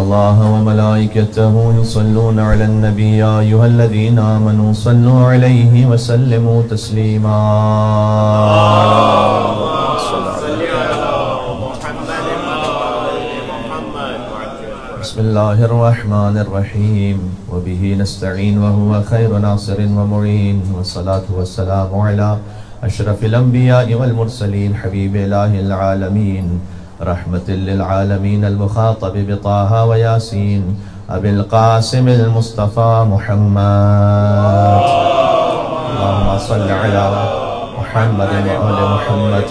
الله وملائكته يصلون على النبي يا أيها الذين آمنوا صلوا عليه وسلموا تسليما بسم الله الرحمن الرحيم وبه نستعين وهو خير ناصر ومعين والصلاة والسلام على أشرف الأنبياء والمرسلين حبيب إله العالمين رحمة للعالمين المخاطب بطه وياسين أبي القاسم المصطفى محمد اللهم صل على محمد وآل محمد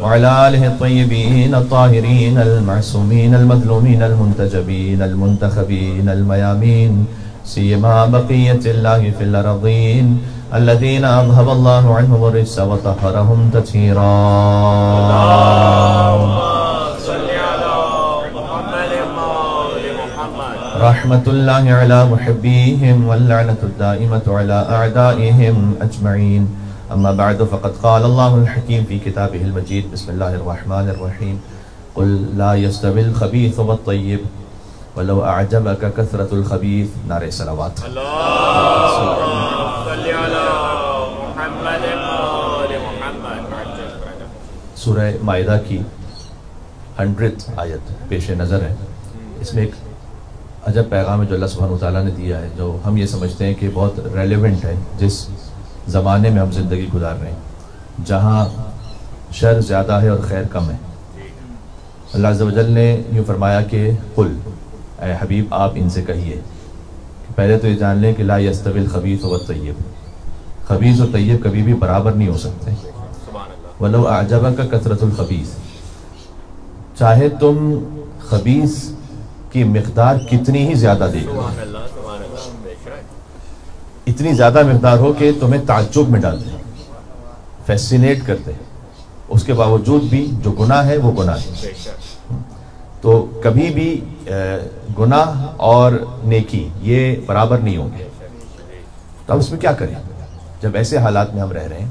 وعلى آله الطيبين الطاهرين المعصومين المظلومين المنتجبين المنتخبين الميامين سيما بقية الله في الأرضين الذين أذهب الله عنهم الرجس وطهرهم تطهيرا اللهم صل على محمد وآل محمد رحمة الله على محبيهم واللعنة الدائمة على أعدائهم أجمعين أما بعد فقد قال الله الحكيم في كتابه المجيد بسم الله الرحمن الرحيم قل لا يستوي الخبيث والطيب ولو أعجبك كثرة الخبيث نعرہ صلوات سورہ مائدہ کی 100th آیت پیش نظر ہے. اس میں ایک عجب پیغام ہے جو اللہ سبحانہ وتعالیٰ نے دیا ہے، جو ہم یہ سمجھتے ہیں کہ بہت ریلیونٹ ہے جس زمانے میں ہم زندگی گزار رہے ہیں، جہاں شر زیادہ ہے اور خیر کم ہے. اللہ عز و جل نے یوں فرمایا کہ قل، اے حبیب آپ ان سے کہیے کہ پہلے تو یہ جان لیں کہ لا یستوی الخبیث والطیب، خبیث اور طیب کبھی بھی برابر نہیں ہو سکتے. وَلَوْ أَعْجَبَكَ كَثْرَةُ الْخَبِيثِ، چاہے تم خبیث کی مقدار کتنی ہی زیادہ دیکھ لو، اتنی زیادہ مقدار ہو کہ تمہیں تعجب میں ڈال دیں، فیسینیٹ کرتے، اس کے باوجود بھی جو گناہ ہے وہ گناہ ہے. تو کبھی بھی گناہ اور نیکی یہ برابر نہیں ہوں گے. تو اب اس میں کیا کریں جب ایسے حالات میں ہم رہ رہے ہیں؟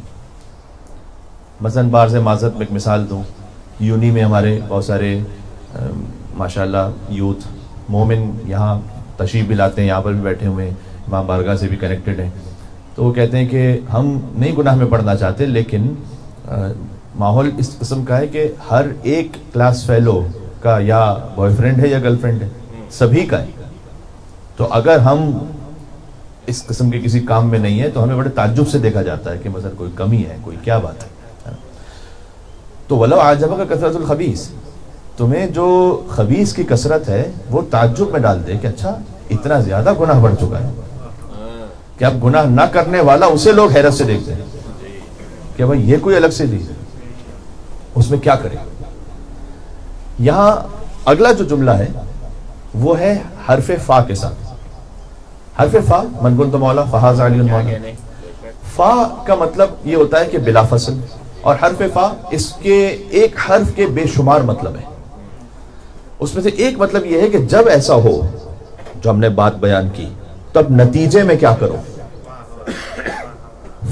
مثلاً بارز معذرت میں ایک مثال دوں، یونی میں ہمارے بہت سارے ماشاءاللہ یوتھ مومن یہاں تشریف بھی لاتے ہیں، یہاں پر بھی بیٹھے ہوئے ہیں، امام بارگاہ سے بھی کنیکٹڈ ہیں. تو وہ کہتے ہیں کہ ہم نہیں گناہ میں پڑھنا چاہتے، لیکن ماحول اس قسم کا ہے کہ ہر ایک کلاس فیلو کا یا بوائے فرینڈ ہے یا گرل فرینڈ ہے، سبھی کا ہے. تو اگر ہم اس قسم کے کسی کام میں نہیں ہیں تو ہمیں بڑے تعجب سے دیکھا جاتا ہے کہ مثلا کوئی کمی ہے، کوئی کیا بات ہے. تو وَلَوْ أَعْجَبَكَ كَثْرَةُ الْخَبِيثِ، تمہیں جو خبیث کی کثرت ہے وہ تعجب میں ڈال دے کہ اچھا اتنا زیادہ گناہ بڑھ چکا ہے کہ اب گناہ نہ کرنے والا اسے لوگ حیرت سے دیکھتے ہیں کہ بھائی یہ کوئی الگ سے دی، اس میں کیا کرے. یہاں اگلا جو جملہ ہے وہ ہے حرف فا کے ساتھ. حرف فا من کنت مولا فہذا علی مولا، فا کا مطلب یہ ہوتا ہے کہ بلا فصل، اور حرف فا اس کے ایک حرف کے بے شمار مطلب ہے. اس میں سے ایک مطلب یہ ہے کہ جب ایسا ہو جو ہم نے بات بیان کی تب نتیجے میں کیا کرو،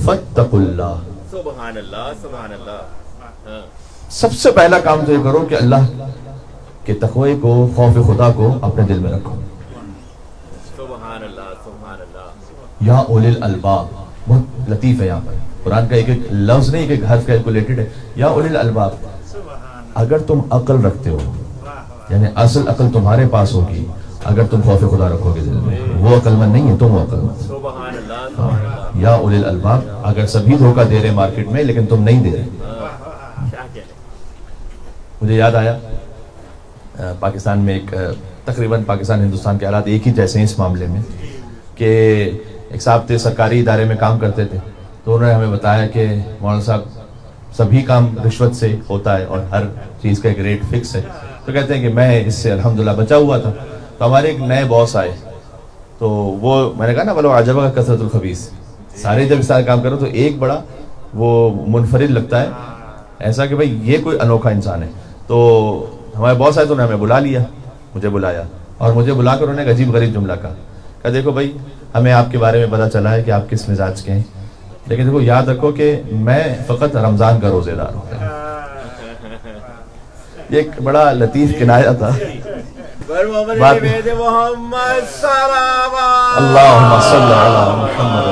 فاتقوا اللہ، سبحان اللہ سبحان اللہ. سب سے پہلا کام تو یہ کرو کہ اللہ کے تقوی کو، خوف خدا کو اپنے دل میں رکھو. سبحان اللہ سبحان اللہ. یا اولی الالباب بہت لطیف ہے، یہاں پر قرآن کا ایک ایک لفظ نہیں، ایک حرف کیلکولیٹڈ ہے. یا اولی الالباب، اگر تم عقل رکھتے ہو، یعنی اصل عقل تمہارے پاس ہوگی اگر تم خوف خدا رکھو گے دل میں. وہ عقل مند نہیں ہے، تم وہ عقل مند. سبحان اللہ. یا اولی الالباب، اگر سبھی دھوکہ دے رہے مارکیٹ میں لیکن تم نہیں دے رہے. مجھے یاد آیا پاکستان میں ایک تقریباً پاکستان ہندوستان کے حالات ایک ہی جیسے ہیں اس معاملے میں، کہ ایک صاحب تھے سرکاری ادارے میں کام کرتے تھے. تو انہوں نے ہمیں بتایا کہ مولانا صاحب سبھی کام رشوت سے ہوتا ہے اور ہر چیز کا ایک ریٹ فکس ہے. تو کہتے ہیں کہ میں اس سے الحمدللہ بچا ہوا تھا. تو ہمارے ایک نئے باس آئے، تو وہ میں نے کہا نا وَلَوْ أَعْجَبَكَ كَثْرَةُ الْخَبِيثِ، سارے جب اس طرح کام کرو تو ایک بڑا وہ منفرد لگتا ہے، ایسا کہ بھائی یہ کوئی انوکھا انسان ہے. تو ہمارے باس آئے تو انہوں نے ہمیں بلا لیا، مجھے بلایا، اور مجھے بلا کر انہوں نے ایک عجیب غریب جملہ کہا کہ دیکھو بھائی ہمیں آپ کے بارے میں پتہ چلا ہے کہ آپ کس مزاج کے ہیں، لیکن دیکھو یاد رکھو کہ میں فقط رمضان کا روزے دار ہوں. یہ ایک بڑا لطیف کنایہ تھا اللہم صلی علی محمد۔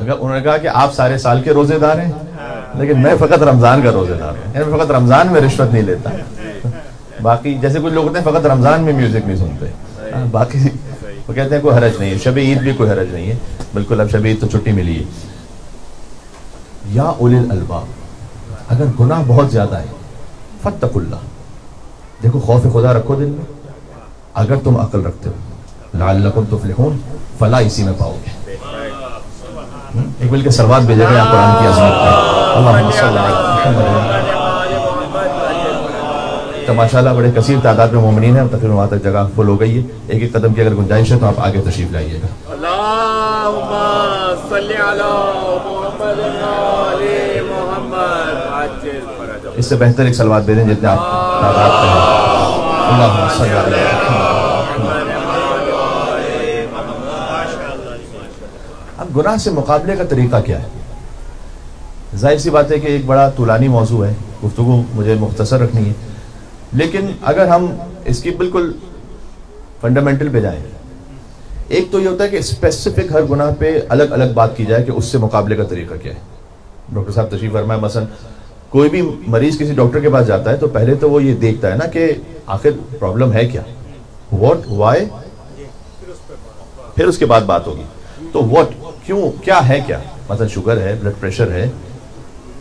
انہوں نے کہا کہ آپ سارے سال کے روزے دار ہیں لیکن میں فقط رمضان کا روزے دار ہوں، یعنی فقط رمضان میں رشوت نہیں لیتا، باقی جیسے کچھ لوگ ہوتے ہیں فقط رمضان میں میوزک نہیں سنتے، باقی وہ کہتے ہیں کوئی حرج نہیں ہے، شب عید بھی کوئی حرج نہیں ہے، بالکل اب شب عید تو چھٹی ملی ہے۔ یا اولی الالباب، اگر گناہ بہت زیادہ ہے فاتقوا اللہ، دیکھو خوف خدا رکھو دل میں، اگر تم عقل رکھتے ہو لعلکم تفلحون، فلاح اسی میں پاؤ گے۔ ایک مل کے سلوات بھیجے گا آپ قرآن کی عظمت پہ، اللہم صلی علی محمد۔ تو ماشاءاللہ بڑے کثیر تعداد میں مومنین ہیں، تقریباً وہاں تک جگہ فل ہو گئی ہے، ایک ایک قدم کی اگر گنجائش ہے تو آپ آگے تشریف لائیے گا۔ اللہم صلی علی محمد علی محمد۔ اس سے بہتر ایک سلوات بھیجیں جتنے آپ تعداد پہ ہیں۔ اللہم صلی علی محمد۔ اب گناہ سے مقابلے کا طریقہ کیا ہے؟ ظاہر سی بات ہے کہ ایک بڑا طولانی موضوع ہے، گفتگو مجھے مختصر رکھنی ہے، لیکن اگر ہم اس کی بالکل فنڈامنٹل پہ جائیں، ایک تو یہ ہوتا ہے کہ اسپیسیفک ہر گناہ پہ الگ الگ بات کی جائے کہ اس سے مقابلے کا طریقہ کیا ہے۔ ڈاکٹر صاحب تشریف فرمائے، مثلا کوئی بھی مریض کسی ڈاکٹر کے پاس جاتا ہے تو پہلے تو وہ یہ دیکھتا ہے نا کہ آخر پرابلم ہے کیا، واٹ، وائی، پھر اس کے بعد بات ہوگی۔ تو واٹ، کیوں، کیا ہے، کیا مثلا شوگر ہے، بلڈ پریشر ہے،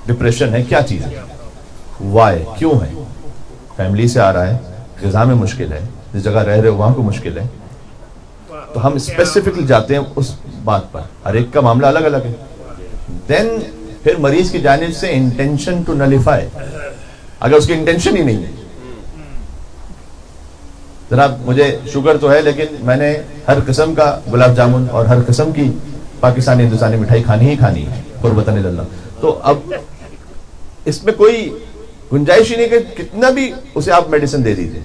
ڈپریشن ہے، کیا چیز ہے، وائی، کیوں ہے، فیملی سے آ رہا ہے، غذا میں مشکل ہے، جس جگہ رہ رہے ہو وہاں کو مشکل ہے، تو ہم اسپیسیفکلی جاتے ہیں اس بات پر، ہر ایک کا معاملہ الگ الگ ہے۔ دین پھر مریض کی جانب سے انٹینشن ٹو نلیفائی، اگر اس کی انٹینشن ہی نہیں ہے، جناب مجھے شوگر تو ہے لیکن میں نے ہر قسم کا گلاب جامن اور ہر قسم کی پاکستانی ہندوستانی مٹھائی کھانی ہی کھانی ہے قربتاً اللہ، تو اب اس میں کوئی گنجائش ہی نہیں کہ کتنا بھی اسے آپ میڈیسن دے دیجیے،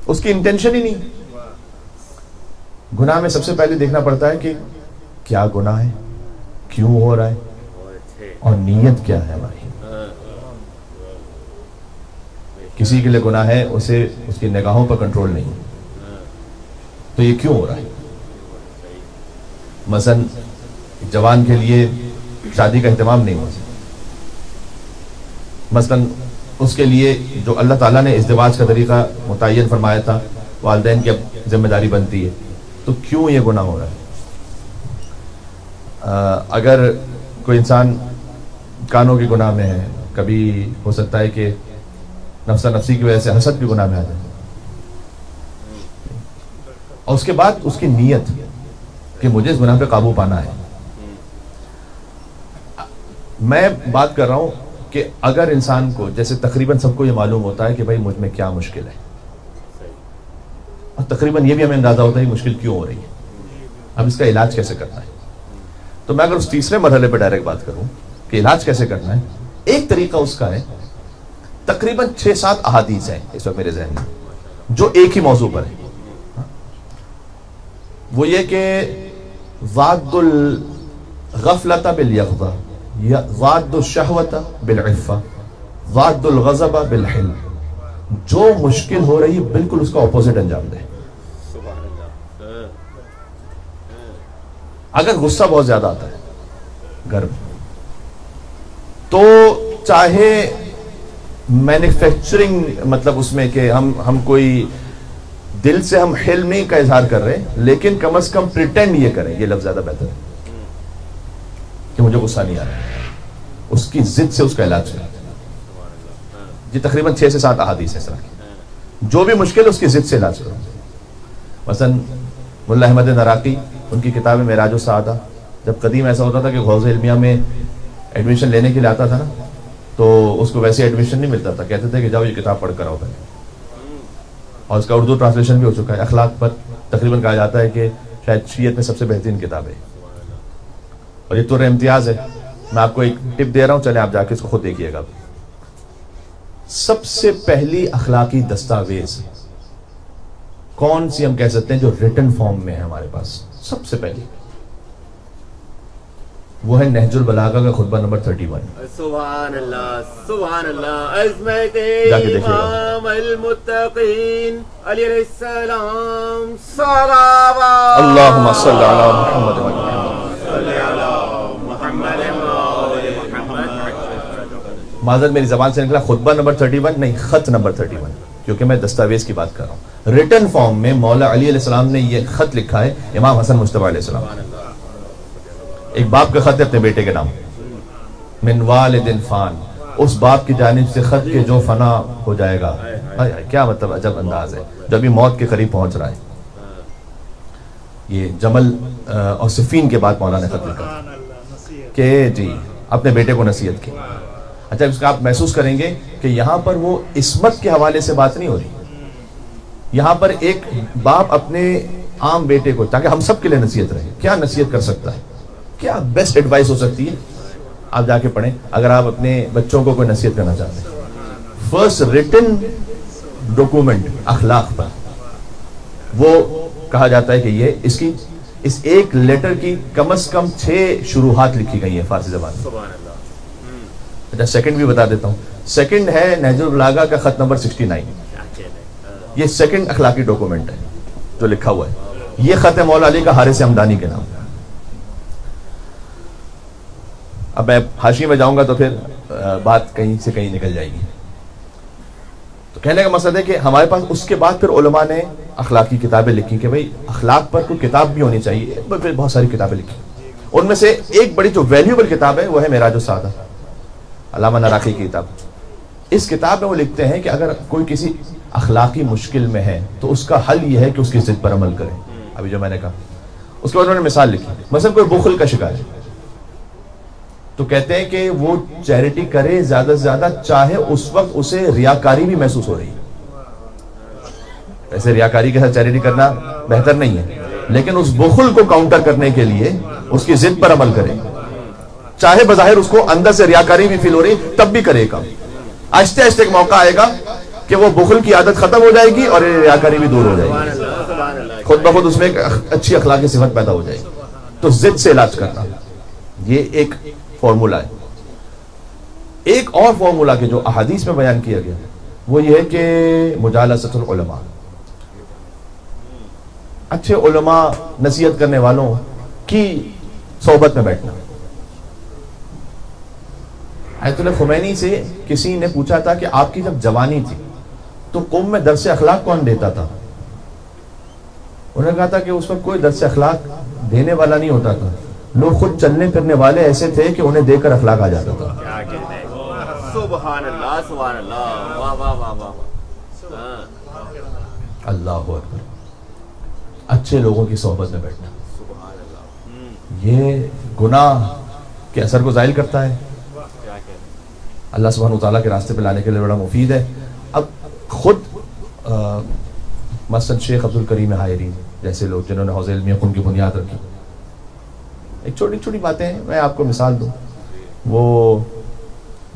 اس کی انٹینشن ہی نہیں۔ گناہ میں سب سے پہلے دیکھنا پڑتا ہے کہ کیا گناہ ہے، کیوں ہو رہا ہے، اور نیت کیا ہے ہماری۔ کسی کے لیے گناہ ہے، اسے اس کی نگاہوں پر کنٹرول نہیں، تو یہ کیوں ہو رہا ہے؟ مثلا جوان کے لیے شادی کا اہتمام نہیں ہو سکتا، مثلا اس کے لیے جو اللہ تعالیٰ نے ازدواج کا طریقہ متعین فرمایا تھا، والدین کی اب ذمہ داری بنتی ہے، تو کیوں یہ گناہ ہو رہا ہے؟ اگر کوئی انسان کانوں کے گناہ میں ہے، کبھی ہو سکتا ہے کہ نفسہ نفسی کی وجہ سے حسد کے گناہ میں آ جائے، اور اس کے بعد اس کی نیت کہ مجھے اس گناہ پہ قابو پانا ہے۔ میں بات کر رہا ہوں کہ اگر انسان کو، جیسے تقریباً سب کو یہ معلوم ہوتا ہے کہ بھائی مجھ میں کیا مشکل ہے، اور تقریباً یہ بھی ہمیں اندازہ ہوتا ہے کہ مشکل کیوں ہو رہی ہے، اب اس کا علاج کیسے کرنا ہے۔ تو میں اگر اس تیسرے مرحلے پہ ڈائریکٹ بات کروں کہ علاج کیسے کرنا ہے، ایک طریقہ اس کا ہے، تقریباً 6-7 احادیث ہیں اس وقت میرے ذہن میں جو ایک ہی موضوع پر ہے، وہ یہ کہ ضاد الغفلۃ بالیقظہ، ضاد الشہوۃ بالعفہ، ضاد الغضب بالحلم، جو مشکل ہو رہی ہے بالکل اس کا اپوزٹ انجام دے۔ اگر غصہ بہت زیادہ آتا ہے گھر میں، تو چاہے مینوفیکچرنگ، مطلب اس میں کہ ہم کوئی دل سے ہم حلم نہیں کا اظہار کر رہے، لیکن کم از کم پریٹینڈ یہ کریں، یہ لفظ زیادہ بہتر ہے کہ مجھے غصہ نہیں آ رہا، اس کی ضد سے اس کا علاج کریں۔ یہ تقریباً 6 سے 7 احادیث ہے اس طرح کی، جو بھی مشکل ہے اس کی ضد سے علاج کرو۔ مثلا ملا احمد نراقی، ان کی کتاب معراج السعادہ، جب قدیم ایسا ہوتا تھا کہ حوض علمیہ میں ایڈمیشن لینے کے لیے آتا تھا نا، تو اس کو ویسے ایڈمیشن نہیں ملتا تھا، کہتے تھے کہ جاؤ یہ کتاب پڑھ کر آؤ پہلے، اور اس کا اردو ٹرانسلیشن بھی ہو چکا ہے، اخلاق پر تقریباً کہا جاتا ہے کہ شاید شیعت میں سب سے بہترین کتاب ہے، اور یہ طور امتیاز ہے۔ میں آپ کو ایک ٹپ دے رہا ہوں، چلیں آپ جا کے اس کو خود دیکھیے گا۔ سب سے پہلی اخلاقی دستاویز کون سی ہم کہہ سکتے ہیں جو ریٹن فارم میں ہے ہمارے پاس؟ سب سے پہلی وہ ہے نہج البلاغہ کا خطبہ نمبر 31. سبحان اللہ. عظمت جا کے دیکھیے گا. امام المتقین علیہ السلام صلوات اللہم صلی علی محمد و محمد. معذرت میری زبان سے نکلا خطبہ نمبر 31 نہیں، خط نمبر 31، کیونکہ میں دستاویز کی بات کر رہا ہوں. ریٹن فارم میں مولا علی علیہ السلام نے یہ خط لکھا ہے امام حسن مجتبیٰ علیہ السلام. ایک باپ کا خط ہے اپنے بیٹے کے نام، من والد فان، اس باپ کی جانب سے خط کے جو فنا ہو جائے گا. کیا مطلب عجب انداز ہے، جو ابھی موت کے قریب پہنچ رہا ہے. یہ جمل اور صفین کے بعد مولانا نے خط لکھا کہ جی اپنے بیٹے کو نصیحت کی. اچھا اس کا آپ محسوس کریں گے کہ یہاں پر وہ عصمت کے حوالے سے بات نہیں ہو رہی، یہاں پر ایک باپ اپنے عام بیٹے کو، تاکہ ہم سب کے لیے نصیحت رہے، کیا نصیحت کر سکتا ہے، کیا بیسٹ ایڈوائس ہو سکتی ہے. آپ جا کے پڑھیں اگر آپ اپنے بچوں کو کوئی نصیحت کرنا چاہتے ہیں. فرسٹ ریٹن ڈاکومنٹ اخلاق پر، وہ کہا جاتا ہے کہ یہ اس ایک لیٹر کی کم از کم 6 شروحات لکھی گئی ہیں فارسی زبان میں. اچھا سیکنڈ بھی بتا دیتا ہوں. سیکنڈ ہے نہج البلاغہ کا خط نمبر 69. یہ سیکنڈ اخلاقی ڈاکومنٹ ہے جو لکھا ہوا ہے. یہ خط ہے مولا علی کا حارث ہمدانی کے نام. اب میں حاشیے میں جاؤں گا تو پھر بات کہیں سے کہیں نکل جائے گی. تو کہنے کا مقصد ہے کہ ہمارے پاس اس کے بعد پھر علماء نے اخلاقی کتابیں لکھی کہ بھئی اخلاق پر کوئی کتاب بھی ہونی چاہیے. پھر بہت ساری کتابیں لکھی. ان میں سے ایک بڑی جو ویلیوبل کتاب ہے وہ ہے معراج السعادہ، علامہ نراقی کی کتاب. اس کتاب میں وہ لکھتے ہیں کہ اگر کوئی کسی اخلاقی مشکل میں ہے تو اس کا حل یہ ہے کہ اس کی ضد پر عمل کرے. ابھی جو میں نے کہا اس کے بعد انہوں نے مثال لکھی. مثلا کوئی بخل کا شکار ہے تو کہتے ہیں کہ وہ چیریٹی کرے زیادہ سے زیادہ، چاہے اس وقت اسے ریاکاری بھی محسوس ہو رہی ہے. ایسے ریاکاری کے ساتھ چیریٹی کرنا بہتر نہیں ہے، لیکن اس بخل کو کاؤنٹر کرنے کے لیے اس کی ضد پر عمل کرے، چاہے بظاہر اس کو اندر سے ریاکاری بھی فیل ہو رہی تب بھی کرے کام. آہستہ آہستہ ایک موقع آئے گا کہ وہ بخل کی عادت ختم ہو جائے گی اور ریاکاری بھی دور ہو جائے گی، خود بخود اس میں ایک اچھی اخلاقی صفت پیدا ہو جائے گی. تو ضد سے علاج کرنا یہ ایک فارمولا ہے. ایک اور فارمولا کے جو احادیث میں بیان کیا گیا وہ یہ ہے کہ مجالست العلماء، اچھے علماء نصیحت کرنے والوں کی صحبت میں بیٹھنا. آیت اللہ خمینی سے کسی نے پوچھا تھا کہ آپ کی جب جوانی تھی تو قوم میں درس اخلاق کون دیتا تھا؟ انہوں نے کہا تھا کہ اس وقت کوئی درس اخلاق دینے والا نہیں ہوتا تھا، لوگ خود چلنے پھرنے والے ایسے تھے کہ انہیں دیکھ کر اخلاق آ جاتا تھا. سبحان اللہ سبحان اللہ، واہ واہ واہ واہ. اللہ اکبر. اچھے لوگوں کی صحبت میں بیٹھنا یہ گناہ کے اثر کو زائل کرتا ہے، اللہ سبحانہ وتعالیٰ کے راستے پہ لانے کے لیے بڑا مفید ہے. اب خود مثلا شیخ عبد الکریم حائری جیسے لوگ جنہوں نے حوض علمیہ قم کی بنیاد رکھی، ایک چھوٹی چھوٹی باتیں ہیں. میں آپ کو مثال دوں، وہ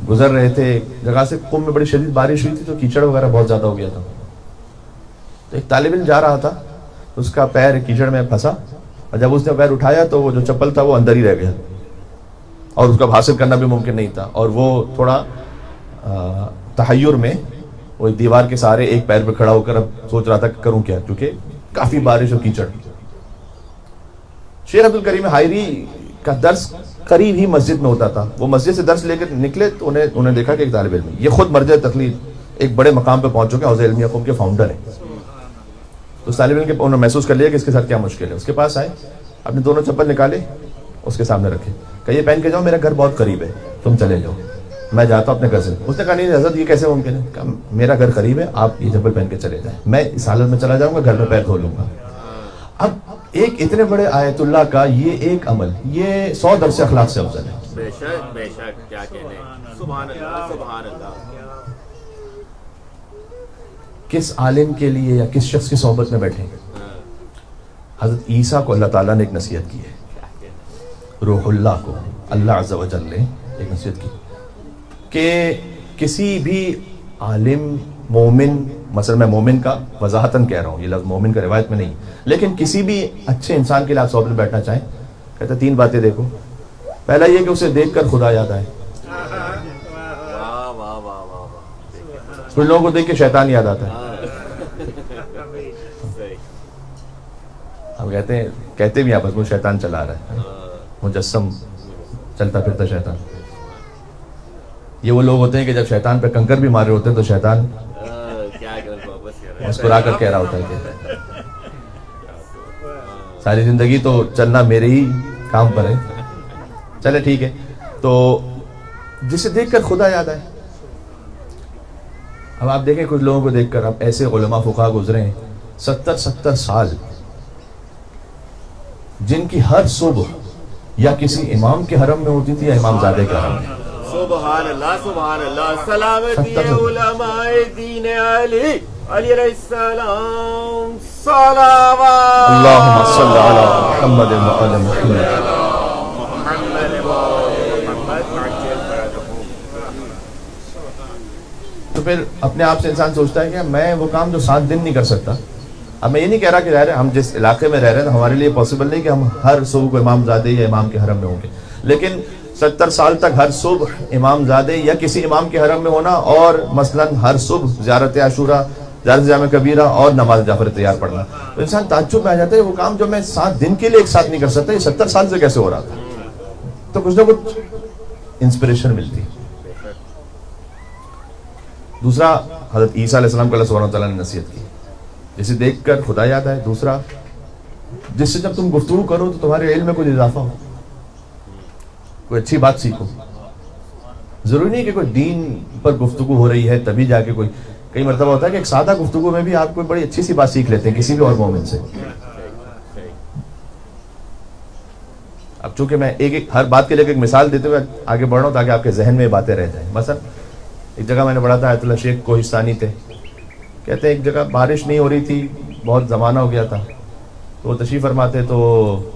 گزر رہے تھے ایک جگہ سے، قم میں بڑی شدید بارش ہوئی تھی تو کیچڑ وغیرہ بہت زیادہ ہو گیا تھا. تو ایک طالب علم جا رہا تھا، اس کا پیر کیچڑ میں پھنسا اور جب اس نے پیر اٹھایا تو وہ جو چپل تھا وہ اندر ہی رہ گیا اور اس کا حاصل کرنا بھی ممکن نہیں تھا. اور وہ تھوڑا تحیر میں وہ دیوار کے سہارے ایک پیر پہ کھڑا ہو کر اب سوچ رہا تھا کہ کروں کیا، کیونکہ کافی بارش اور کیچڑ. شیخ عبد الکریم حائری کا درس قریب ہی مسجد میں ہوتا تھا. وہ مسجد سے درس لے کر نکلے تو انہوں نے دیکھا کہ ایک طالب علم، یہ خود مرجع تقلید ایک بڑے مقام پہ پہنچ چکے، حوض علمیہ قم کے فاؤنڈر ہیں. تو طالب علم کے انہوں نے محسوس کر لیا کہ اس کے ساتھ کیا مشکل ہے. اس کے پاس آئے، اپنے دونوں چپل نکالے، اس کے سامنے رکھے، کہ یہ پہن کے جاؤ، میرا گھر بہت قریب ہے، تم چلے جاؤ، میں جاتا ہوں اپنے گھر سے. اس نے کہا نہیں حضرت یہ کیسے ممکن ہے؟ کہا میرا گھر قریب ہے، آپ یہ چپل پہن کے چلے جائیں، میں اس حالت میں چلا جاؤں گا، گھر میں پیر دھو لوں گا. اب ایک اتنے بڑے آیت اللہ کا یہ ایک عمل، یہ 100 درس اخلاق سے افضل ہے. بے شک بے شک، کیا کہنے. سبحان اللہ سبحان اللہ. کس عالم کے لیے یا کس شخص کی صحبت میں بیٹھیں؟ حضرت عیسیٰ کو اللہ تعالیٰ نے ایک نصیحت کی ہے، روح اللہ کو اللہ عز و جل نے ایک نصیحت کی کہ کسی بھی عالم مومن، مثلا میں مومن کا وضاحتاً کہہ رہا ہوں، یہ لفظ مومن کا روایت میں نہیں، لیکن کسی بھی اچھے انسان کے لیے آپ صحبت میں بیٹھنا چاہیں، کہتا 3 باتیں دیکھو. پہلا یہ کہ اسے دیکھ کر خدا یاد آئے. واہ واہ واہ واہ. کچھ لوگوں کو دیکھ کے شیطان یاد آتا ہے. ہم کہتے بھی آپس میں شیطان چلا رہا ہے, مجسم چلتا پھرتا شیطان. یہ وہ لوگ ہوتے ہیں کہ جب شیطان پہ کنکر بھی مارے ہوتے ہیں تو شیطان مسکرا کر کہہ رہا ہوتا ہے کہ ساری زندگی تو چلنا میرے ہی کام پر ہے, چلے ٹھیک ہے. تو جسے دیکھ کر خدا یاد آئے. اب آپ دیکھیں کچھ لوگوں کو دیکھ کر, اب ایسے علماء فقہا گزرے ہیں 70 سال, جن کی ہر صبح یا کسی امام کے حرم میں ہوتی تھی یا امام زادے کے حرم میں. سبحان اللہ سبحان اللہ. سلامتی علماء دین علی علیہ السلام. صلوات اللہم صلی علی محمد و آل محمد. تو پھر اپنے آپ سے انسان سوچتا ہے کہ میں وہ کام جو 7 دن نہیں کر سکتا. اب میں یہ نہیں کہہ رہا کہ ظاہر ہے ہم جس علاقے میں رہ رہے ہیں ہمارے لیے پاسبل نہیں کہ ہم ہر صبح کو امام زادے یا امام کے حرم میں ہوں گے, لیکن 70 سال تک ہر صبح امام زادے یا کسی امام کے حرم میں ہونا, اور مثلا ہر صبح زیارت عاشورہ, زیارت جامع کبیرہ اور نماز جعفر تیار پڑھنا, تو انسان تعجب میں آ جاتا ہے وہ کام جو میں 7 دن کے لیے ایک ساتھ نہیں کر سکتا, یہ 70 سال سے کیسے ہو رہا تھا. تو کچھ نہ کچھ انسپریشن ملتی. دوسرا, حضرت عیسیٰ علیہ السلام کو اللہ سبحانہ وتعالیٰ نے نصیحت کی, جسے دیکھ کر خدا یاد آئے. دوسرا, جس سے جب تم گفتگو کرو تو تمہارے علم میں کوئی اضافہ ہو, کوئی اچھی بات سیکھو. ضروری نہیں کہ کوئی دین پر گفتگو ہو رہی ہے تبھی جا کے کوئی, کئی مرتبہ ہوتا ہے کہ ایک سادہ گفتگو میں بھی آپ کوئی بڑی اچھی سی بات سیکھ لیتے ہیں کسی بھی اور مومن سے. اب چونکہ میں ایک ہر بات کے لیے ایک مثال دیتے ہوئے آگے بڑھ رہا ہوں تاکہ آپ کے ذہن میں یہ باتیں رہ جائیں. مثلا ایک جگہ میں نے پڑھا تھا, آیت اللہ شیخ کوہستانی تھے, کہتے ہیں ایک جگہ بارش نہیں ہو رہی تھی, بہت زمانہ ہو گیا تھا, تو وہ تشریف فرماتے تو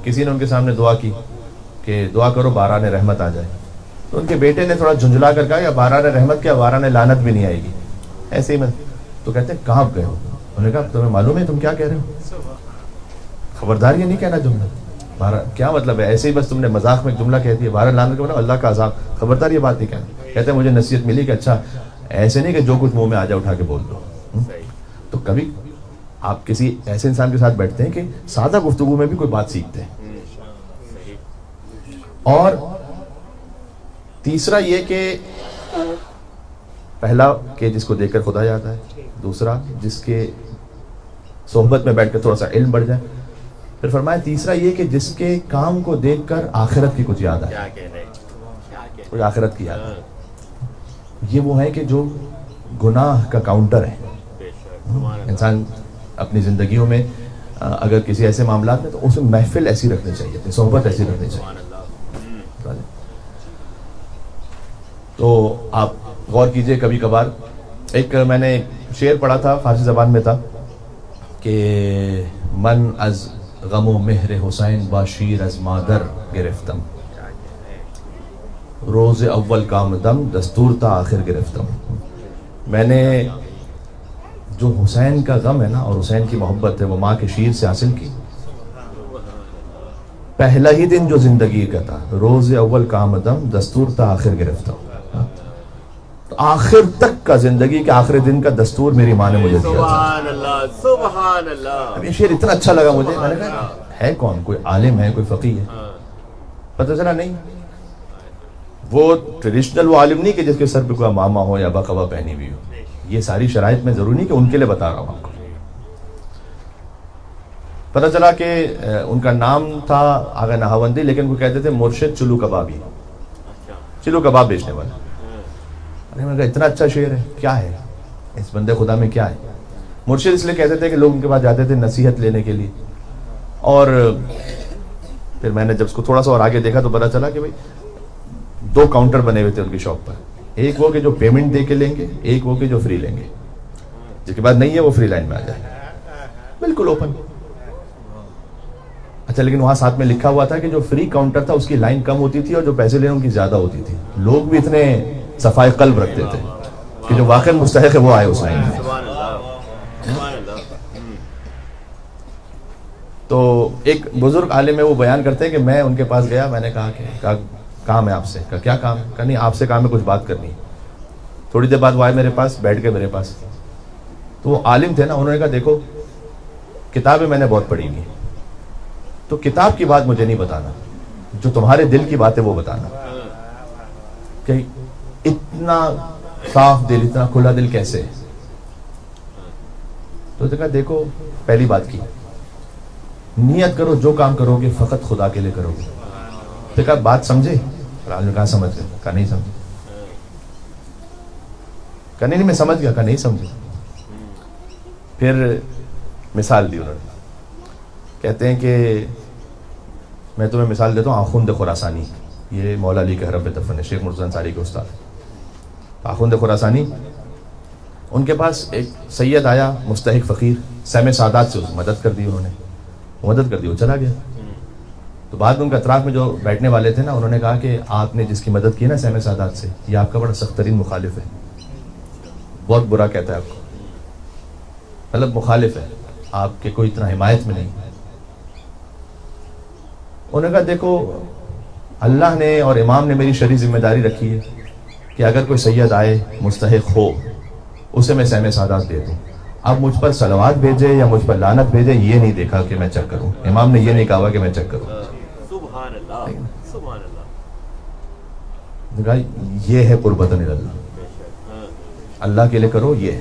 کسی نے ان کے سامنے دعا کی کہ دعا کرو باران رحمت آ جائے. تو ان کے بیٹے نے تھوڑا جھنجھلا کر کہا یا باران رحمت کیا, باران لعنت بھی نہیں آئے گی, ایسے ہی میں. تو کہتے ہیں کہاں گئے ہو؟ انہوں نے کہا تمہیں معلوم ہے تم کیا کہہ رہے ہو؟ خبردار یہ نہیں کہنا جملہ. کیا مطلب ہے؟ ایسے ہی بس تم نے مذاق میں ایک جملہ کہہ دیا, باران لعنت کا مطلب اللہ کا عذاب. خبردار یہ بات نہیں کہنا. کہتے ہیں مجھے نصیحت ملی کہ اچھا ایسے نہیں کہ جو کچھ منہ میں آ جائے اٹھا کے بول دو. تو کبھی آپ کسی ایسے انسان کے ساتھ بیٹھتے ہیں کہ سادہ گفتگو میں بھی کوئی بات سیکھتے ہیں. اور تیسرا یہ کہ پہلا کہ جس کو دیکھ کر خدا یاد آئے, دوسرا جس کے صحبت میں بیٹھ کر تھوڑا سا علم بڑھ جائے, پھر فرمایا تیسرا یہ کہ جس کے کام کو دیکھ کر آخرت کی کچھ یاد آئے, کوئی آخرت کی یاد آئے. یہ وہ ہے کہ جو گناہ کا کاؤنٹر ہے. انسان اپنی زندگیوں میں اگر کسی ایسے معاملات میں تو اسے محفل ایسی رکھنی چاہیے, صحبت ایسی رکھنی چاہیے. تو آپ غور کیجئے کبھی کبھار. ایک میں نے شعر پڑھا تھا, فارسی زبان میں تھا کہ من از غم و مہر حسین با شیر از مادر گرفتم, روز اول کام دم دستور تا آخر گرفتم. میں نے جو حسین کا غم ہے نا اور حسین کی محبت ہے وہ ماں کے شیر سے حاصل کی. پہلا ہی دن جو زندگی کا تھا, روز اول کام دم دستور تا آخر گرفتم. تو آخر تک کا زندگی کے آخری دن کا دستور میری ماں نے مجھے دیا تھا. سبحان اللہ سبحان اللہ. اب یہ شعر اتنا اچھا لگا مجھے, میں نے کہا ہے کون, کوئی عالم ہے, کوئی فقیہ ہے؟ پتہ چلا نہیں, وہ ٹریڈیشنل وہ عالم نہیں کہ جس کے سر پہ کوئی امامہ ہو یا بقبہ پہنی ہوئی ہو. یہ ساری شرائط میں ضروری نہیں کہ ان کے لیے بتا رہا ہوں آپ کو. پتہ چلا کہ ان کا نام تھا آغا نہاوندی, لیکن وہ کہتے تھے مرشد چلو کبابی, چلو کباب بیچنے والا. میں نے کہا اتنا اچھا شعر ہے, کیا ہے اس بندے خدا میں, کیا ہے؟ مرشد اس لیے کہتے تھے کہ لوگ ان کے پاس جاتے تھے نصیحت لینے کے لیے. اور پھر میں نے جب اس کو تھوڑا سا اور آگے دیکھا تو پتہ چلا کہ بھائی 2 کاؤنٹر بنے ہوئے تھے ان کی شاپ پر. ایک وہ کہ جو پیمنٹ دے کے لیں گے, ایک وہ کہ جو فری لیں گے. جس کے بعد نہیں ہے وہ فری لائن میں آ جائے, بالکل اوپن. اچھا, لیکن وہاں ساتھ میں لکھا ہوا تھا کہ جو فری کاؤنٹر تھا اس کی لائن کم ہوتی تھی اور جو پیسے لینے ان کی زیادہ ہوتی تھی. لوگ بھی اتنے صفائی قلب رکھتے تھے کہ جو واقعی مستحق ہے وہ آئے اس لائن میں. تو ایک بزرگ عالم ہے, وہ بیان کرتے ہیں کہ میں ان کے پاس گیا, میں نے کہا کہ کام ہے آپ سے. کہا کیا کام؟ کہا نہیں آپ سے کام ہے کچھ بات کرنی ہے. تھوڑی دیر بعد وہ آئے میرے پاس, بیٹھ گئے میرے پاس. تو وہ عالم تھے نا, انہوں نے کہا دیکھو کتابیں میں نے بہت پڑھی ہوئی, تو کتاب کی بات مجھے نہیں بتانا, جو تمہارے دل کی بات ہے وہ بتانا. کہ اتنا صاف دل, اتنا کھلا دل کیسے؟ تو کہا دیکھو پہلی بات کی نیت کرو, جو کام کرو گے فقط خدا کے لیے کرو گے. تو کہا بات سمجھے؟ عالم نے کہا سمجھ گئے. کہا نہیں سمجھے. کہا نہیں میں سمجھ گیا. کہا نہیں سمجھے. پھر مثال دی انہوں نے, کہتے ہیں کہ میں تمہیں مثال دیتا ہوں. آخوند خراسانی, یہ مولا علی کے حرم پہ دفن ہے, شیخ مرتضی انصاری کے استاد. آخوند خراسانی, ان کے پاس ایک سید آیا مستحق فقیر, سیم سادات سے مدد کر دی انہوں نے, مدد کر دی, وہ چلا گیا. تو بعد میں ان کے اطراف میں جو بیٹھنے والے تھے نا, انہوں نے کہا کہ آپ نے جس کی مدد کی نا سیم سادات سے, یہ آپ کا بڑا سخت ترین مخالف ہے, بہت برا کہتا ہے آپ کو, مطلب مخالف ہے, آپ کے کوئی اتنا حمایت میں نہیں. انہوں نے کہا دیکھو اللہ نے اور امام نے میری شرعی ذمہ داری رکھی ہے کہ اگر کوئی سید آئے مستحق ہو اسے میں سیم سادات دے دوں. اب مجھ پر صلوات بھیجے یا مجھ پر لعنت بھیجے یہ نہیں دیکھا کہ میں چیک کروں. امام نے یہ نہیں کہا کہ میں چیک کروں. سبحان اللہ, سبحان اللہ. یہ ہے قربت اللہ, اللہ کے لیے کرو, یہ ہے,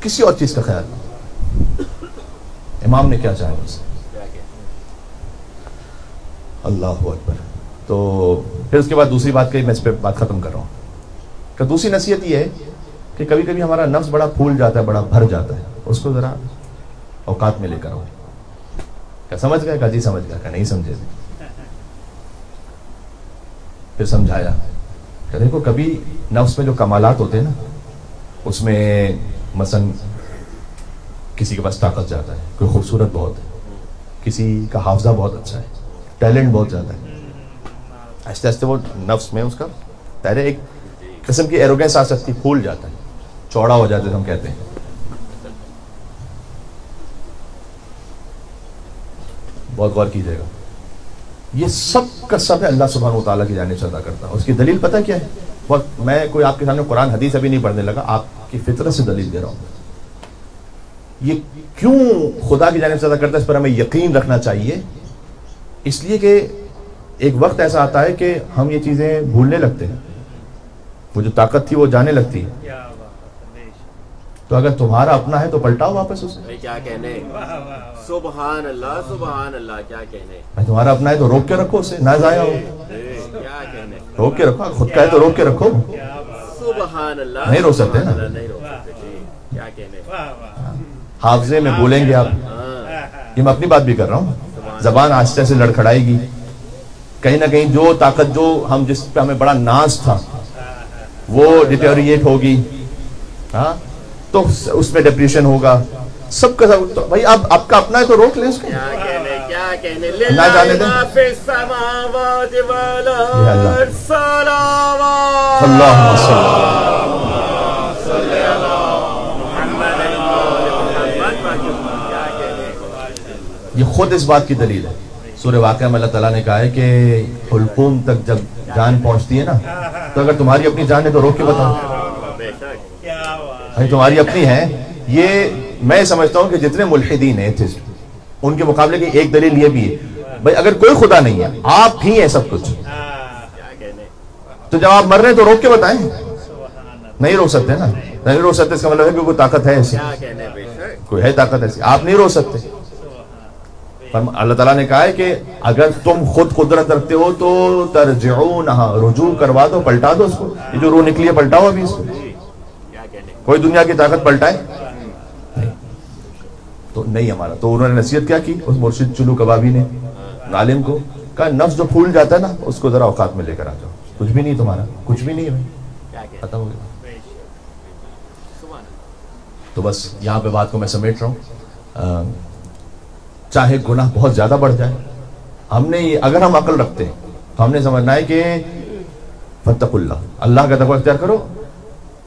کسی اور چیز کا خیال نہیں. امام نے کیا چاہا اس سے. اللہ اکبر. تو پھر اس کے بعد دوسری بات کہی, میں اس پہ بات ختم کر رہا ہوں. کہ دوسری نصیحت یہ ہے کہ کبھی کبھی ہمارا نفس بڑا پھول جاتا ہے, بڑا بھر جاتا ہے, اس کو ذرا اوقات میں لے کر آؤ. کیا سمجھ گئے؟ کہا جی سمجھ گیا. کہ نہیں سمجھے. پھر سمجھایا کہ دیکھو کبھی نفس میں جو کمالات ہوتے ہیں نا, اس میں مثلا کسی کے پاس طاقت زیادہ ہے, کوئی خوبصورت بہت ہے, کسی کا حافظہ بہت اچھا ہے, ٹیلنٹ بہت زیادہ ہے. آہستہ آہستہ وہ نفس میں اس کا پہلے ایک قسم کی ایروگنس آ سکتی, پھول جاتا ہے, چوڑا ہو جاتا ہے, ہم کہتے ہیں. بہت غور کیجیے گا, یہ سب کا سب ہے اللہ سبحانہ و تعالیٰ کی جانب سے عطا کرتا ہے. اس کی دلیل پتہ کیا ہے؟ بہت, میں کوئی آپ کے سامنے قرآن حدیث ابھی نہیں پڑھنے لگا, آپ کی فطرت سے دلیل دے رہا ہوں. یہ کیوں خدا کی جانب سے عطا کرتا ہے, اس پر ہمیں یقین رکھنا چاہیے. اس لیے کہ ایک وقت ایسا آتا ہے کہ ہم یہ چیزیں بھولنے لگتے ہیں, وہ جو طاقت تھی وہ جانے لگتی ہے. تو اگر تمہارا اپنا ہے تو پلٹاؤ واپس اسے. کیا کہنے, سبحان اللہ, سبحان اللہ, کیا کہنے. تمہارا اپنا ہے تو روک کے رکھو اسے, نہ ضائع ہو. کیا کہنے, روک کے رکھو, خود کا ہے تو روک کے رکھو. سبحان اللہ, نہیں روک سکتے نا, نہیں روک سکتے. کیا کہنے. حافظے میں بولیں گے آپ, یہ میں اپنی بات بھی کر رہا ہوں, زبان آہستہ سے لڑکھڑائے گی. کہیں نہ کہیں جو طاقت جو ہم جس پہ ہمیں بڑا ناز تھا وہ ڈیٹیریٹ ہوگی, ہاں, تو اس میں ڈپریشن ہوگا. سب کا سب بھائی اب آپ کا اپنا ہے تو روک لیں اس کو. کیا کہنے, کیا کہنے. نہ جانے دیں. اللہم صلی یہ خود اس بات کی دلیل ہے. سورہ واقعہ میں اللہ تعالیٰ نے کہا ہے کہ حلقوم تک جب جان پہنچتی ہے نا, تو اگر تمہاری اپنی جان ہے تو روک کے بتاؤ. بھائی تمہاری اپنی ہے. یہ میں سمجھتا ہوں کہ جتنے ملحدین ہیں ان کے مقابلے کی ایک دلیل یہ بھی ہے, بھائی اگر کوئی خدا نہیں ہے, آپ ہی ہیں سب کچھ, تو جب آپ مر رہے ہیں تو روک کے بتائیں. نہیں روک سکتے نا, نہیں روک سکتے, اس کا مطلب ہے کہ کوئی طاقت ہے ایسی, کوئی ہے طاقت ایسی, آپ نہیں روک سکتے. اللہ تعالیٰ نے کہا ہے کہ اگر تم خود قدرت رکھتے ہو تو ترجعونہا, رجوع کروا دو, پلٹا دو اس کو. یہ جو روح نکلی ہے پلٹاؤ ابھی اس کو. کوئی دنیا کی طاقت پلٹائے نہیں. تو نہیں ہمارا. تو انہوں نے نصیحت کیا کی اس مرشد چلو کبابی نے عالم کو, کہا نفس جو پھول جاتا ہے نا اس کو ذرا اوقات میں لے کر آ جاؤ. کچھ بھی نہیں تمہارا, کچھ بھی نہیں ہے, ختم ہو گیا. تو بس یہاں پہ بات کو میں سمیٹ رہا ہوں. چاہے گناہ بہت زیادہ بڑھ جائے, ہم نے اگر ہم عقل رکھتے ہیں تو ہم نے سمجھنا ہے کہ فاتقوا اللہ, اللہ کا تقوی اختیار کرو,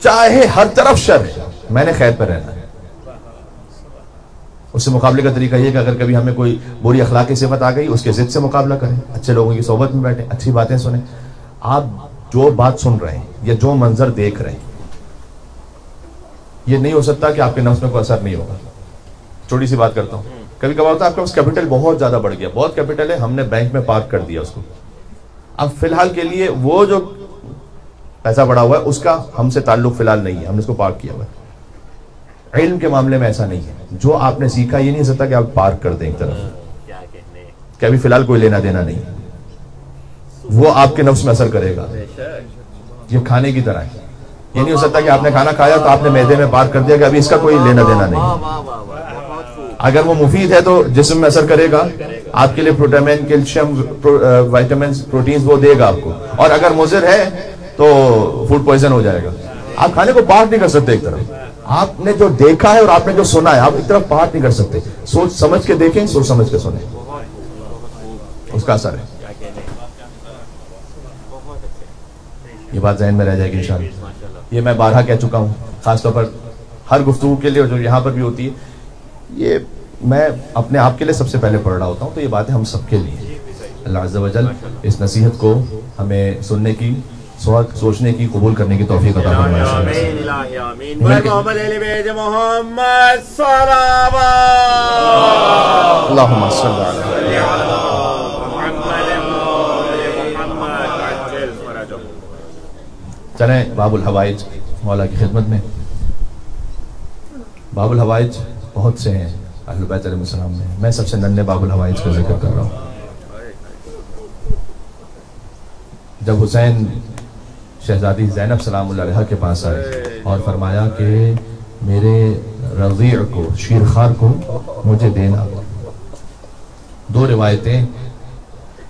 چاہے ہر طرف شر ہے, میں نے خیر پہ رہنا ہے. اس سے مقابلے کا طریقہ یہ کہ اگر کبھی ہمیں کوئی بری اخلاقی صفت آ گئی, اس کے ضد سے مقابلہ کریں, اچھے لوگوں کی صحبت میں بیٹھیں, اچھی باتیں سنیں. آپ جو بات سن رہے ہیں یا جو منظر دیکھ رہے ہیں یہ نہیں ہو سکتا کہ آپ کے نفس میں کوئی اثر نہیں ہوگا. چھوٹی سی بات کرتا ہوں. کبھی کبھار ہوتا ہے آپ کا کیپٹل بہت زیادہ بڑھ گیا, بہت کیپٹل ہے, ہم نے بینک میں پارک کر دیا اس کو. اب فی الحال کے لیے وہ جو پیسہ بڑا ہوا ہے اس کا ہم سے تعلق فی الحال نہیں ہے, ہم نے اس کو پارک کیا ہوا ہے. علم کے معاملے میں ایسا نہیں ہے. جو آپ نے سیکھا یہ نہیں ہو سکتا کہ آپ پارک کر دیں ایک طرف, کہ ابھی فی الحال کوئی لینا دینا نہیں. وہ آپ کے نفس میں اثر کرے گا. یہ کھانے کی طرح ہے. یہ نہیں ہو سکتا کہ آپ نے کھانا کھایا تو آپ نے معدے میں پارک کر دیا کہ ابھی اس کا کوئی لینا دینا نہیں. اگر وہ مفید ہے تو جسم میں اثر کرے گا, آپ کے لیے پروٹامین, کیلشیم, وائٹامنز, پروٹینز وہ دے گا آپ کو. اور اگر مضر ہے تو فوڈ پوائزن ہو جائے گا. آپ کھانے کو پارک نہیں کر سکتے ایک طرف. آپ نے جو دیکھا ہے اور آپ نے جو سنا ہے آپ ایک طرف پارک نہیں کر سکتے. سوچ سمجھ کے دیکھیں, سوچ سمجھ کے سنیں, اس کا اثر ہے. یہ بات ذہن میں رہ جائے گی انشاءاللہ. یہ میں بارہا کہہ چکا ہوں, خاص طور پر ہر گفتگو کے لیے جو یہاں پر بھی ہوتی ہے, یہ میں اپنے آپ کے لیے سب سے پہلے پڑھ رہا ہوتا ہوں. تو یہ باتیں ہم سب کے لیے. اللہ عز و جل اس نصیحت کو ہمیں سننے کی, سوچنے کی, قبول کرنے کی توفیق عطا فرمائے. اللہم صلی علی چلیں باب الحوائج مولا کی خدمت میں. باب الحوائج بہت سے ہیں اہل بیت علیہ السلام میں. میں سب سے ننھے باب الحوائج کا ذکر کر رہا ہوں. جب حسین شہزادی زینب سلام اللہ علیہ کے پاس آئے اور فرمایا کہ میرے رضیع کو, شیرخوار کو مجھے دینا. دو روایتیں,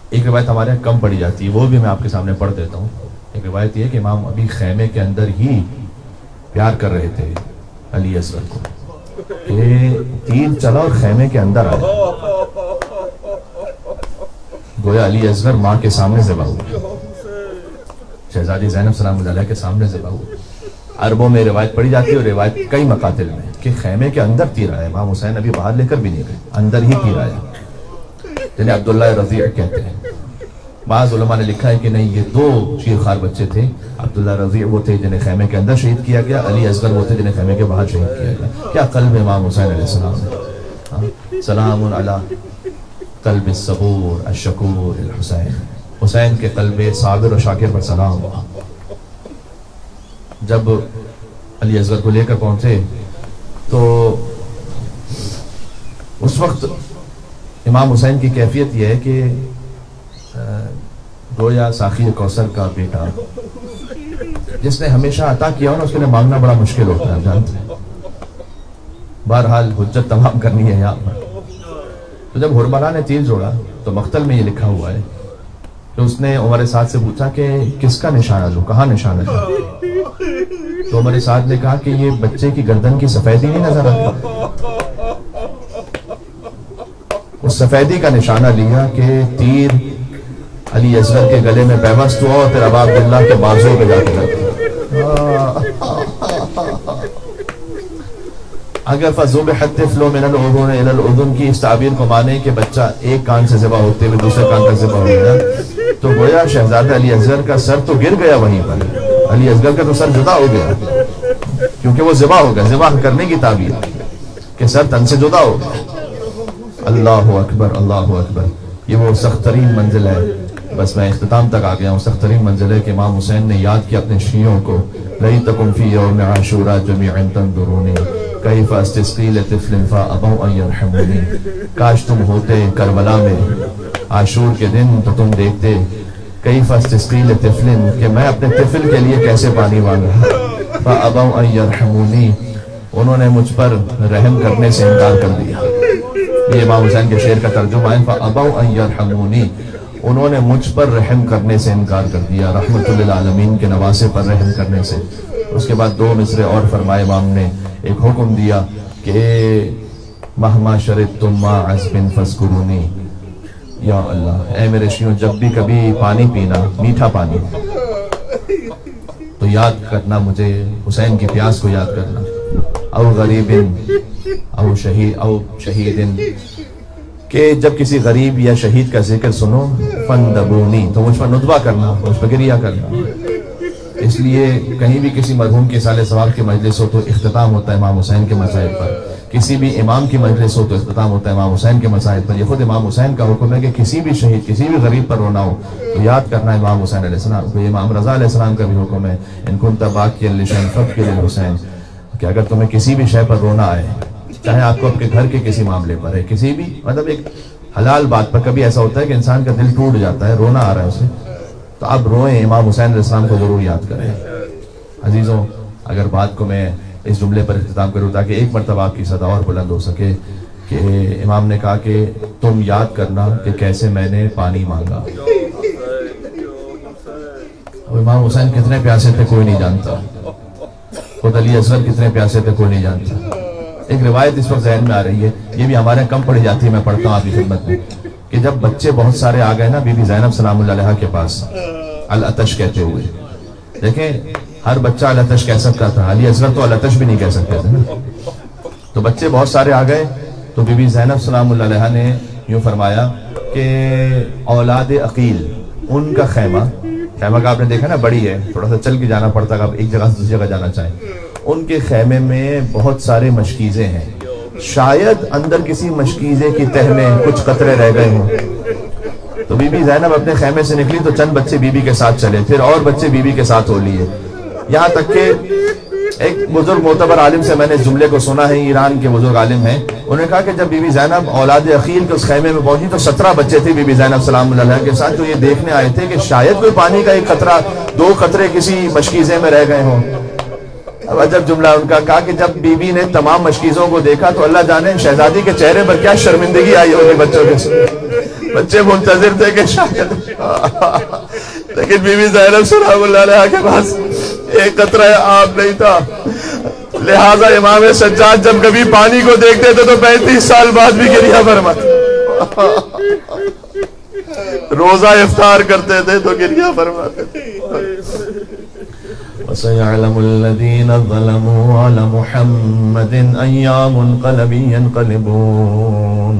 ایک روایت ہمارے یہاں کم پڑھی جاتی ہے, وہ بھی میں آپ کے سامنے پڑھ دیتا ہوں. ایک روایت یہ کہ امام ابھی خیمے کے اندر ہی پیار کر رہے تھے علی اصغر کو, کہ تیر چلا اور خیمے کے اندر آیا. گویا علی اصغر ماں کے سامنے ذبح ہوئے, شہزادی زینب سلام اللہ علیہ کے سامنے ذبح ہوئے. عربوں میں روایت پڑھی جاتی ہے اور روایت کئی مقاتل میں کہ خیمے کے اندر تیر آیا. امام حسین ابھی باہر لے کر بھی نہیں گئے, اندر ہی تیر آیا, جنہیں عبداللہ رضیع کہتے ہیں. بعض علماء نے لکھا ہے کہ نہیں, یہ دو شیرخوار بچے تھے. عبداللہ رضیع وہ تھے جنہیں خیمے کے اندر شہید کیا گیا, علی اصغر وہ تھے جنہیں خیمے کے باہر شہید کیا گیا. کیا قلب امام حسین علیہ السلام ہے. سلام علی قلب الصبور الشکور الحسین. حسین کے قلب صابر و شاکر پر سلام. جب علی اصغر کو لے کر پہنچے تو اس وقت امام حسین کی کیفیت یہ ہے کہ گویا ساقی کوثر کا بیٹا جس نے ہمیشہ عطا کیا ہو نا, اس کے لیے مانگنا بڑا مشکل ہوتا ہے, جانتے ہیں. بہرحال حجت تمام کرنی ہے یہاں پر. تو جب حرملا نے تیر جوڑا تو مقتل میں یہ لکھا ہوا ہے کہ اس نے عمر سعد سے پوچھا کہ کس کا نشانہ لوں, کہاں نشانہ ہے. تو عمر سعد نے کہا کہ یہ بچے کی گردن کی سفیدی نہیں نظر آتی. اس سفیدی کا نشانہ لیا کہ تیر علی اصغر کے گلے میں پیوست ہوا اور پھر ابا عبداللہ کے بازو پہ جا کے لگا. اگر فَذُبِحَ الطِّفْلُ مِنَ الْأُذُنِ إِلَى الْأُذُنِ کی اس تعبیر کو مانے کہ بچہ ایک کان سے ذبح ہوتے ہوئے دوسرے کان تک ذبح ہو گیا, تو گویا شہزادہ علی اصغر کا سر تو گر گیا وہیں پر. علی اصغر کا تو سر جدا ہو گیا کیونکہ وہ ذبح ہو گیا. ذبح کرنے کی تعبیر کہ سر تن سے جدا ہو گیا. اللہ اکبر, اللہ اکبر. یہ وہ سخت ترین منزل ہے. بس میں اختتام تک آ گیا ہوں. سخت ترین منزل ہے کہ امام حسین نے یاد کیا اپنے شیعوں کو, لَيْتَكُمْ فِي يَوْمِ عَاشُورَا جَمِيعًا تَنْظُرُونِ كَيْفَ أَسْتَسْقِي لِطِفْلٍ فَأَبَوْا أَن يَرْحَمُونِي. کاش تم ہوتے کربلا میں عاشور کے دن تو تم دیکھتے كَيْفَ أَسْتَسْقِي لِطِفْلٍ کہ میں اپنے طفل کے لیے کیسے پانی مانگا. فَأَبَوْا أَن يَرْحَمُونِي انہوں نے مجھ پر رحم کرنے سے انکار کر دیا. یہ امام حسین کے شعر کا ترجمہ ہے. فَأَبَوْا أَن يَرْحَمُونِي انہوں نے مجھ پر رحم کرنے سے انکار کر دیا, رحمت للعالمین کے نواسے پر رحم کرنے سے. اس کے بعد دو مصرے اور فرمائے امام نے. ایک حکم دیا کہ مہما شربتم ماء عذب فاذکرونی. یا اللہ, اے میرے شیعوں, جب بھی کبھی پانی پینا, میٹھا پانی, تو یاد کرنا مجھے, حسین کی پیاس کو یاد کرنا. او غریب او شہید کہ جب کسی غریب یا شہید کا ذکر سنو فندبونی، تو مجھ پر ندبہ کرنا، مجھ پر گریہ کرنا۔ اس لیے کہیں بھی کسی مرحوم کی سال ثواب کی مجلس ہو تو اختتام ہوتا ہے امام حسین کے مسائل پر، کسی بھی امام کی مجلس ہو تو اختتام ہوتا ہے امام حسین کے مسائل پر۔ یہ خود امام حسین کا حکم ہے کہ کسی بھی شہید، کسی بھی غریب پر رونا ہو تو یاد کرنا امام حسین علیہ السلام کو۔ امام رضا علیہ السلام کا بھی حکم ہے ان کنت باقیا لشیء فابکی للحسین، کہ اگر تمہیں کسی بھی شے پر رونا آئے، چاہے آپ کو اپنے گھر کے کسی معاملے پر ہے، کسی بھی مطلب ایک حلال بات پر، کبھی ایسا ہوتا ہے کہ انسان کا دل ٹوٹ جاتا ہے، رونا آ رہا ہے اسے، تو آپ روئیں، امام حسین علیہ السلام کو ضرور یاد کریں۔ عزیزوں، اگر بات کو میں اس جملے پر اختتام کروں تاکہ ایک مرتبہ آپ کی صدا اور بلند ہو سکے، کہ امام نے کہا کہ تم یاد کرنا کہ کیسے میں نے پانی مانگا۔ امام حسین کتنے پیاسے تھے کوئی نہیں جانتا، خود علی اصغر کتنے پیاسے تھے کوئی نہیں جانتا۔ ایک روایت اس وقت ذہن میں آ رہی ہے، یہ بھی ہمارے کم پڑھی جاتی ہے، میں پڑھتا ہوں آپ کی خدمت میں، کہ جب بچے بہت سارے آ گئے نا بی بی زینب سلام اللہ علیہا کے پاس العطش کہتے ہوئے، دیکھیں ہر بچہ العطش کہہ سکتا تھا، علی اصغر تو العطش بھی نہیں کہہ سکتے تھے نا، تو بچے بہت سارے آ گئے تو بی بی زینب سلام اللہ علیہا نے یوں فرمایا کہ اولاد عقیل ان کا خیمہ کا آپ نے دیکھا نا بڑی ہے، تھوڑا سا چل کے جانا پڑتا ہے ایک جگہ سے دوسری جگہ جانا چاہیں، ان کے خیمے میں بہت سارے مشکیزیں ہیں، شاید اندر کسی مشکیزے کی تہ میں کچھ قطرے رہ گئے ہوں۔ تو بی بی زینب اپنے خیمے سے نکلی تو چند بچے بی بی کے ساتھ چلے، پھر اور بچے بی بی کے ساتھ ہو لیے، یہاں تک کہ ایک بزرگ معتبر عالم سے میں نے اس جملے کو سنا ہے، ایران کے بزرگ عالم ہیں، انہوں نے کہا کہ جب بی بی زینب اولاد عقیل کے اس خیمے میں پہنچی تو 17 بچے تھے بی بی زینب سلام اللہ علیہا کے ساتھ، تو یہ دیکھنے آئے تھے کہ شاید کوئی پانی کا ایک قطرہ، 2 قطرے کسی مشکیزے میں رہ گئے ہوں۔ اب عجب جملہ ان کا، کہا کہ جب بی بی نے تمام مشکیزوں کو دیکھا تو اللہ جانے شہزادی کے چہرے پر کیا شرمندگی آئی ہوگی بچوں کے ساتھ، بچے منتظر تھے کہ شاید، لیکن بی بی زینب سلام اللہ علیہا کے پاس ایک قطرہ آب نہیں تھا، لہٰذا امام سجاد جب کبھی پانی کو دیکھتے تھے تو 35 سال بعد بھی گریہ فرماتے، روزہ افطار کرتے تھے تو گریہ فرماتے تھے۔ وَسَيَعْلَمُ الَّذِينَ ظَلَمُوا عَلَى مُحَمَّدٍ أَيَّا مُنْقَلَبٍ يَنْقَلِبُونَ۔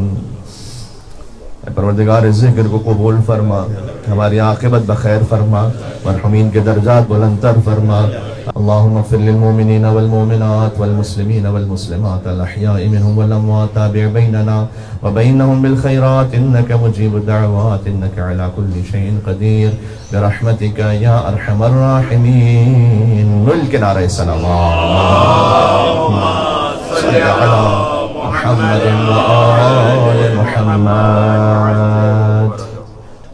پروردگار ذکر کو قبول فرما، ہماری عاقبت بخیر فرما، مرحومین کے درجات بلندتر فرما۔ اللہم اغفر للمؤمنین والمؤمنات والمسلمین والمسلمات الاحیاء منہم والاموات، تابع بیننا وبینہم بالخیرات انک مجیب الدعوات انک علی کل شیء قدیر برحمتک یا ارحم الراحمین۔ مل کے نعرہ السلام، اللہم صلی علی محمد وآل محمد۔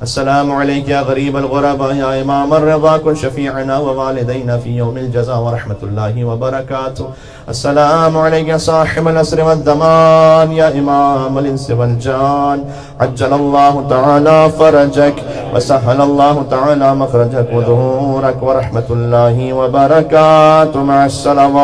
السلام علیک یا غریب الغرباء یا امام الرضا، کن شفیعنا ووالدینا فی یوم الجزا ورحمت اللہ وبرکاتہ۔ السلام علیک یا صاحب العصر والزمان یا امام الانس والجان، عجل اللہ تعالی فرجک وسهل اللہ تعالی مخرجک وظہورک ورحمت اللہ وبرکاتہ۔ مع السلامات۔